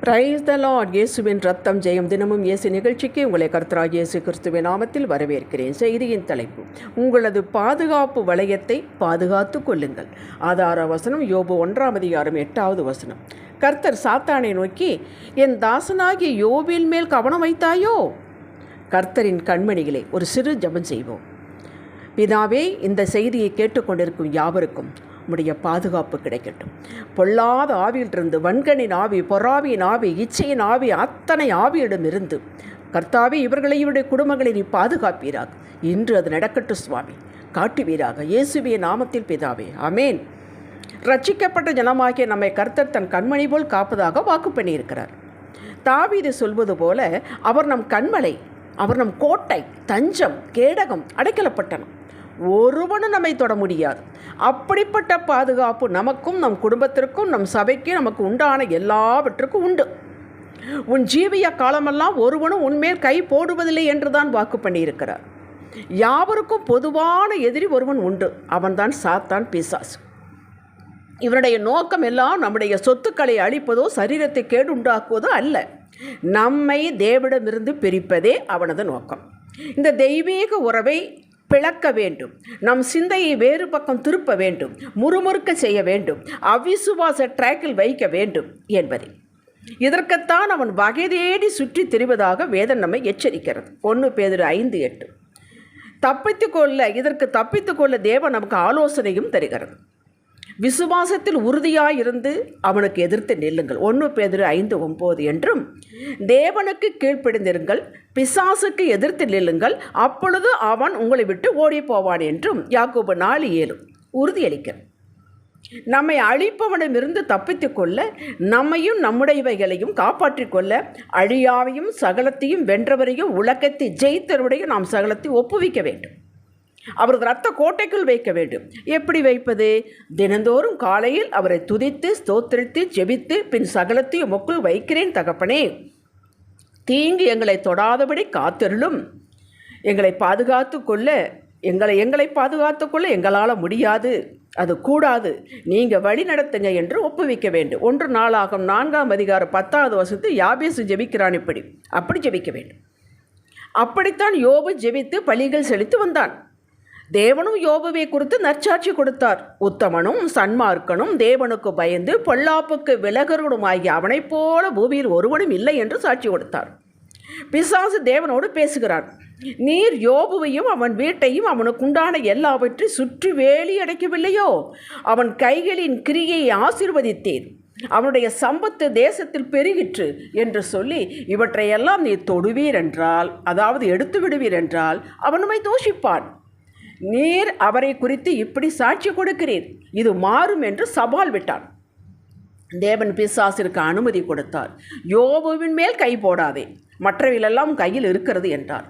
Praise the Lord. இயேசுவின் ரத்தம் ஜெயம். தினமும் இயேசு நிகழ்ச்சிக்கு உங்களை கர்த்தராகிய இயேசு கிறிஸ்துவின் நாமத்தில் வரவேற்கிறேன். செய்தியின் தலைப்பு: உங்களது பாதுகாப்பு வளையத்தை பாதுகாத்து கொள்ளுங்கள். ஆதார வசனம் யோபு 1:8. கர்த்தர் சாத்தானை நோக்கி, என் தாசனாகிய யோபின் மேல் கவனம் வைத்தாயோ? கர்த்தரின் கண்மணிகளே, ஒரு சிறு ஜெபம் செய்வோம். பிதாவே, இந்த செய்தியை கேட்டுக்கொண்டிருக்கும் யாவருக்கும் உம்முடைய பாதுகாப்பு கிடைக்கட்டும். பொல்லாத ஆவியிலிருந்து, வன்கனின் ஆவி, பொறாவியின் ஆவி, இச்சையின் ஆவி, அத்தனை ஆவியிடமிருந்து கர்த்தாவே இவர்களை இவருடைய குடும்பங்களை நீ பாதுகாப்பீராக. இன்று அது நடக்கட்டும் சுவாமி, காட்டுவீராக. இயேசுவின் நாமத்தில் பிதாவே, ஆமேன். ரட்சிக்கப்பட்ட ஜனமாகிய நம்மை கர்த்தர் தன் கண்மணி போல் காப்பதாக வாக்கு பண்ணியிருக்கிறார். தாவீது சொல்வது போல, அவர் நம் கண்மலை, அவர் நம் கோட்டை, தஞ்சம், கேடகம், அடைக்கலப்பட்டனம். ஒருவனும் நம்மை தொட முடியாது. அப்படிப்பட்ட பாதுகாப்பு நமக்கும், நம் குடும்பத்திற்கும், நம் சபைக்கும், நமக்கு உண்டான எல்லாவற்றுக்கும் உண்டு. உன் ஜீவிய காலமெல்லாம் ஒருவனும் உன்மேல் கை போடுவதில்லை என்றுதான் வாக்கு பண்ணியிருக்கிறார். யாவருக்கும் பொதுவான எதிரி ஒருவன் உண்டு. அவன்தான் சாத்தான், பிசாசு. இவனுடைய நோக்கம் எல்லாம் நம்முடைய சொத்துக்களை அழிப்பதோ சரீரத்தை கேடு உண்டாக்குவதோ அல்ல. நம்மை தேவனிடமிருந்து பிரிப்பதே அவனது நோக்கம். இந்த தெய்வீக உறவை பிளக்க வேண்டும். நம் சிந்தையை வேறு பக்கம் திருப்ப வேண்டும், முறுமுறுக்க செய்ய வேண்டும், அவிசுவாச ட்ராக்கில் வைக்க வேண்டும் என்பதை. இதற்குத்தான் அவன் வகை தேடி சுற்றி திரிவதாக வேதம் நம்மை எச்சரிக்கிறது. 1 பேதுரு 5:8. இதற்கு தப்பித்துக்கொள்ள தேவன் நமக்கு ஆலோசனையும் தருகிறது. விசுவாசத்தில் உறுதியாயிருந்து அவனுக்கு எதிர்த்து நில்லுங்கள். 1 பேதுரு 5:9 என்றும், தேவனுக்கு கீழ்ப்படிந்திருங்கள், பிசாசுக்கு எதிர்த்து நில்லுங்கள், அப்பொழுது அவன் உங்களை விட்டு ஓடி போவான் என்றும் யாக்கோபு 4:7 உறுதியளிக்கிறார். நம்மை அழிப்பவனிடமிருந்து தப்பித்து கொள்ள, நம்மையும் நம்முடையவைகளையும் காப்பாற்றிக் கொள்ள, அழியாவையும் சகலத்தையும் வென்றவரையும் உலகத்தை ஜெயித்தவருடைய நாம் சகலத்தை ஒப்புவிக்க வேண்டும். அவரது இரத்த கோட்டைக்குள் வைக்க வேண்டும். எப்படி வைப்பது? தினந்தோறும் காலையில் அவரை துதித்து ஸ்தோத்திரித்து ஜெபித்து, பின் சகலத்தையும் உமக்குள் வைக்கிறேன் தகப்பனே, தீங்கு எங்களை தொடாதபடி காத்தருளும், எங்களை பாதுகாத்து கொள்ள, எங்களை பாதுகாத்து கொள்ள எங்களால் முடியாது, அது கூடாது, நீங்கள் வழி நடத்துங்க என்று ஒப்புவிக்க வேண்டும். 1 நாளாகும் 4:10 யாபேசு ஜெபிக்கிறான். அப்படி ஜெபிக்க வேண்டும். அப்படித்தான் யோபு ஜெபித்து பலிகள் செலுத்தி வந்தான். தேவனும் யோபுவை குறித்து நற்சாட்சி கொடுத்தார். உத்தமனும் சன்மார்க்கனும் தேவனுக்கு பயந்து பொல்லாப்புக்கு விலகருமாகிய அவனைப் போல பூமியில் ஒருவனும் இல்லை என்று சாட்சி கொடுத்தார். பிசாசு தேவனோடு பேசுகிறான். நீர் யோபுவையும் அவன் வீட்டையும் அவனுக்கு உண்டான எல்லாவற்றையும் சுற்றி வேலி அடைக்கவில்லையோ? அவன் கைகளின் கிரியையை ஆசீர்வதித்தேன், அவனுடைய சம்பத்து தேசத்தில் பெருகிற்று என்று சொல்லி, இவற்றையெல்லாம் நீ தொடுவீர் என்றால், அதாவது எடுத்து விடுவீர் என்றால், அவன் நம்மை தூஷிப்பான். நீர் அவரை குறித்து இப்படி சாட்சி கொடுக்கிறீர், இது மாறும் என்று சவால் விட்டான். தேவன் பிசாசிற்கு அனுமதி கொடுத்தார். யோபுவின் மேல் கை போடாதே, மற்றவைகளெல்லாம் கையில் இருக்கிறது என்றார்.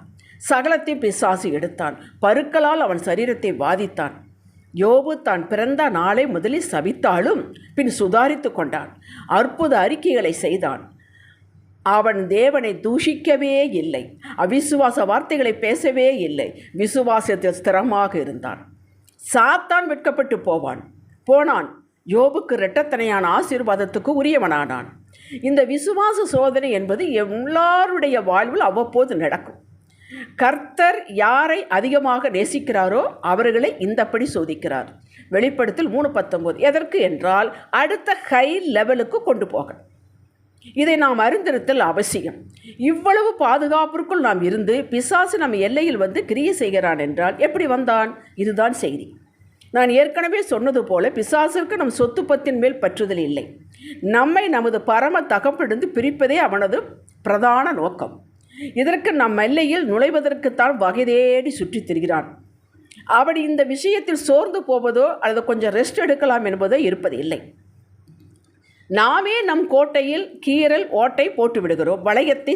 சகலத்தை பிசாசு எடுத்தான். பருக்களால் அவன் சரீரத்தை பாதித்தான். யோபு தான் பிறந்த நாளை முதலில் சபித்தாலும் பின் சுதாரித்து கொண்டான். அற்புத அறிக்கைகளை செய்தான். அவன் தேவனை தூஷிக்கவே இல்லை, அவிசுவாச வார்த்தைகளை பேசவே இல்லை, விசுவாசத்தில் ஸ்திரமாக இருந்தான். சாத்தான் வெட்கப்பட்டு போனான். யோபுக்கு இரட்டத்தனையான ஆசீர்வாதத்துக்கு உரியவனானான். இந்த விசுவாச சோதனை என்பது எல்லாருடைய வாழ்வில் அவ்வப்போது நடக்கும். கர்த்தர் யாரை அதிகமாக நேசிக்கிறாரோ அவர்களை இந்தப்படி சோதிக்கிறார். வெளிப்படுத்தல் 3:19. எதற்கு என்றால், அடுத்த ஹை லெவலுக்கு கொண்டு போக. இதை நாம் அறிந்திருத்தல் அவசியம். இவ்வளவு பாதுகாப்பிற்குள் நாம் இருந்து பிசாசு நம்ம எல்லையில் வந்து கிரியை செய்கிறான் என்றால் எப்படி வந்தான்? இதுதான் செய்தி. நான் ஏற்கனவே சொன்னது போல, பிசாசிற்கு நம் சொத்து பத்தின் மேல் பற்றுதல் இல்லை. நம்மை நமது பரம தகப்பிலிருந்து பிரிப்பதே அவனது பிரதான நோக்கம். இதற்கு நம் எல்லையில் நுழைவதற்குத்தான் வகை தேடி சுற்றித் திரிகிறான். அவன் இந்த விஷயத்தில் சோர்ந்து போவதோ அல்லது கொஞ்சம் ரெஸ்ட் எடுக்கலாம் என்பதோ இருப்பது இல்லை. நாமே நம் கோட்டையில் கீறல் ஓட்டை போட்டு விடுகிறோம், வளையத்தை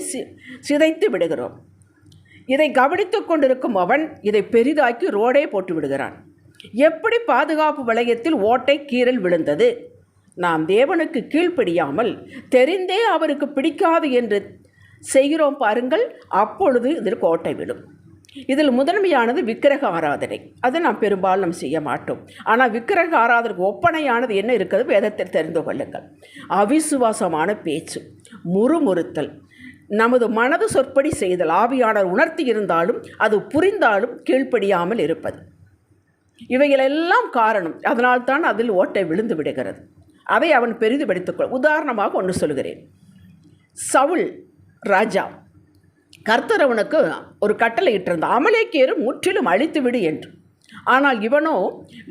சிதைத்து விடுகிறோம். இதை கவனித்து கொண்டிருக்கும் அவன் இதை பெரிதாக்கி ரோடே போட்டு விடுகிறான். எப்படி பாதுகாப்பு வளையத்தில் ஓட்டை கீறல் விழுந்தது? நாம் தேவனுக்கு கீழ்ப்படியாமல் தெரிந்தே அவருக்கு பிடிக்காது என்று செய்கிறோம் பாருங்கள், அப்பொழுது இதற்கு ஓட்டை விடும். இதில் முதன்மையானது விக்கிரக ஆராதனை. அதை நாம் பெரும்பாலும் செய்ய மாட்டோம். ஆனால் விக்கிரக ஆராதனைக்கு ஒப்பனையானது என்ன இருக்கிறது வேதத்தில் தெரிந்து கொள்ளுங்கள். அவிசுவாசமான பேச்சு, முறுமுறுத்தல், நமது மனது சொற்படி செய்தல், ஆவியானவர் உணர்த்தி இருந்தாலும் அது புரிந்தாலும் கீழ்ப்படியாமல் இருப்பது, இவைகளெல்லாம் காரணம். அதனால்தான் அதில் ஓட்டை விழுந்து விடுகிறது. அதை அவன் பெரிதுபடுத்திக்கொள். உதாரணமாக ஒன்று சொல்கிறேன். சவுல் ராஜா கர்த்தர் அவனுக்கு ஒரு கட்டளை இட்டிருந்தான், அமலேக்கியரை முற்றிலும் அழித்துவிடு என்று. ஆனால் இவனோ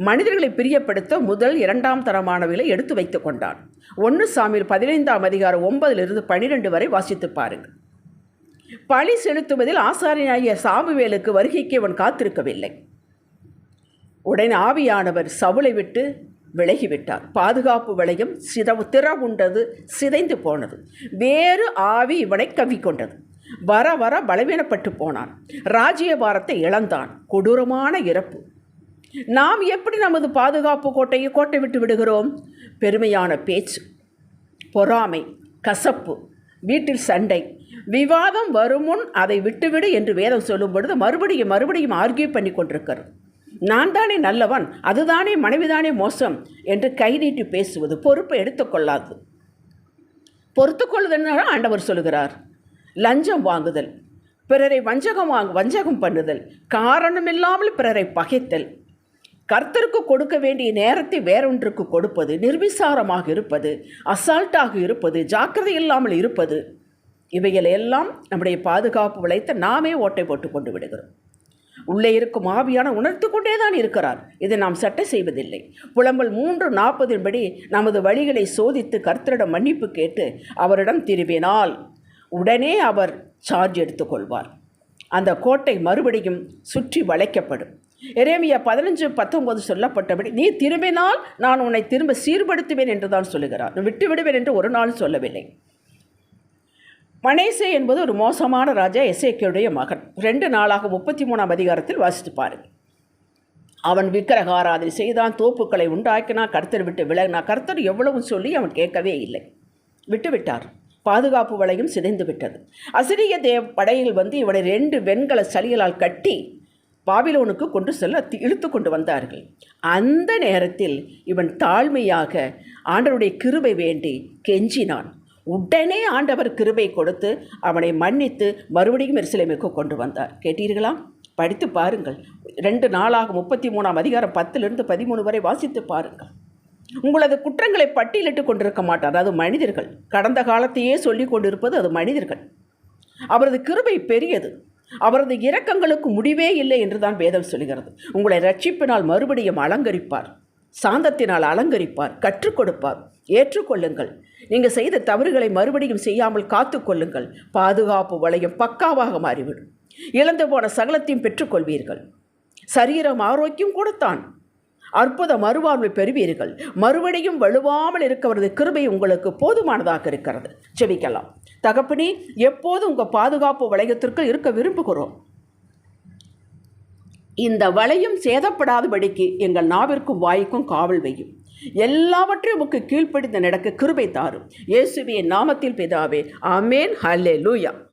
மனிதர்களை பிரியப்படுத்த முதல் 2ஆம் தரமானவைகளை எடுத்து வைத்து கொண்டான். 1 சாமுவேல் 15ஆம் அதிகாரம் 9-12 வரை வாசித்து பாருங்கள். பழி செலுத்துவதில் ஆசாரியனாகிய சாமுவேலுக்கு வருகைக்கு அவன் காத்திருக்கவில்லை. உடனே ஆவியானவர் சவுலை விட்டு விலகிவிட்டார். பாதுகாப்பு வளையம் திறவுண்டது, சிதைந்து போனது. வேறு ஆவி இவனை கவ்விக்கொண்டது. வர வர பலவீனப்பட்டு போனான். ராஜ்யபாரத்தை இழந்தான். கொடூரமான இறப்பு. நாம் எப்படி நமது பாதுகாப்பு கோட்டை விட்டு விடுகிறோம்? பெருமையான பேச்சு, பொறாமை, கசப்பு, வீட்டில் சண்டை, விவாதம் வருமுன் அதை விட்டுவிடு என்று வேதம் சொல்லும் பொழுது மறுபடியும் ஆர்கியூ பண்ணி கொண்டிருக்கிறது. நான் தானே நல்லவன், அதுதானே மனைவிதானே மோசம் என்று கை நீட்டி பேசுவது, பொறுப்பை எடுத்துக்கொள்ளாது. பொறுத்துக்கொள்ளுதல் ஆண்டவர் சொல்கிறார். லஞ்சம் வாங்குதல், பிறரை வஞ்சகம் பண்ணுதல், காரணமில்லாமல் பிறரை பகைத்தல், கர்த்தருக்கு கொடுக்க வேண்டிய நேரத்தை வேறொன்றுக்கு கொடுப்பது, நிர்விசாரமாக இருப்பது, அசால்ட்டாக இருப்பது, ஜாக்கிரதை இல்லாமல் இருப்பது, இவைகள் எல்லாம் நம்முடைய பாதுகாப்பு வளையத்தை நாமே ஓட்டை போட்டு கொண்டு விடுகிறோம். உள்ளே இருக்கும் ஆவியான உணர்த்து கொண்டே தான் இருக்கிறார். இதை நாம் சட்டை செய்வதில்லை. புலம்பல் 3:40 படி நமது வழிகளை சோதித்து கர்த்தரிடம் மன்னிப்பு கேட்டு அவரிடம் திரும்பினால் உடனே அவர் சார்ஜ் எடுத்துக்கொள்வார். அந்த கோட்டை மறுபடியும் சுற்றி வளைக்கப்படும். எரேமியா 15:19 சொல்லப்பட்டபடி நீ திரும்பினால் நான் உன்னை திரும்ப சீர்படுத்துவேன் என்று தான் சொல்லுகிறார். விட்டு விடுவேன் என்று ஒரு நாள் சொல்லவில்லை. மனேசே என்பது ஒரு மோசமான ராஜா, எசேக்கியேலுடைய மகன். 2 நாளாக 33ஆம் அதிகாரத்தில் வாசித்து பாருங்கள். அவன் விக்கிரக ஆராதனை செய்தான், தோப்புக்களை உண்டாக்கினான், கர்த்தர் விட்டு விலகினான். கர்த்தர் எவ்வளவு சொல்லி அவன் கேட்கவே இல்லை, விட்டுவிட்டார். பாதுகாப்பு வளையும் சிதைந்து விட்டது. அசிரிய படையில் வந்து இவனை 2 வெண்கல சலிகளால் கட்டி பாபிலோனுக்கு கொண்டு செல்ல இழுத்து கொண்டு வந்தார்கள். அந்த நேரத்தில் இவன் தாழ்மையாக ஆண்டவருடைய கிருபை வேண்டி கெஞ்சினான். உடனே ஆண்டவர் கிருபை கொடுத்து அவனை மன்னித்து மறுபடியும் எருசலேமுக்கு கொண்டு வந்தார். கேட்டீர்களா? படித்து பாருங்கள். 2 நாளாக 33ஆம் அதிகாரம் 10-13 வரை வாசித்து பாருங்கள். உங்களது குற்றங்களை பட்டியலிட்டு கொண்டிருக்க மாட்டார். அது மனிதர்கள். கடந்த காலத்தையே சொல்லி கொண்டிருப்பது அது மனிதர்கள். அவரது கிருபை பெரியது. அவரது இரக்கங்களுக்கு முடிவே இல்லை என்று தான் வேதம் சொல்கிறது. உங்களை ரட்சிப்பினால் மறுபடியும் அலங்கரிப்பார், சாந்தத்தினால் அலங்கரிப்பார், கற்றுக் கொடுப்பார். ஏற்றுக்கொள்ளுங்கள். நீங்கள் செய்த தவறுகளை மறுபடியும் செய்யாமல் காத்து கொள்ளுங்கள். பாதுகாப்பு வளையம் பக்காவாக மாறிவிடும். இழந்து போன சகலத்தையும் பெற்றுக்கொள்வீர்கள். சரீரம் ஆரோக்கியம் கொடுத்தான். அற்புத மறுவாழ்வை பெறுவீர்கள். மறுபடியும் வலுவாமல் இருக்கவரது கிருபை உங்களுக்கு போதுமானதாக இருக்கிறது. செபிக்கலாம். தகப்பனே, எப்போது உங்கள் பாதுகாப்பு வளையத்திற்கு இருக்க விரும்புகிறோம். இந்த வளையம் சேதப்படாதபடிக்கு எங்கள் நாவிற்கும் வாய்க்கும் காவல் வையும். எல்லாவற்றையும் உமக்கு கீழ்ப்படிந்து நடக்க கிருபை தாரும். இயேசுவின் நாமத்தில் பிதாவே, ஆமேன். ஹல்லேலூயா.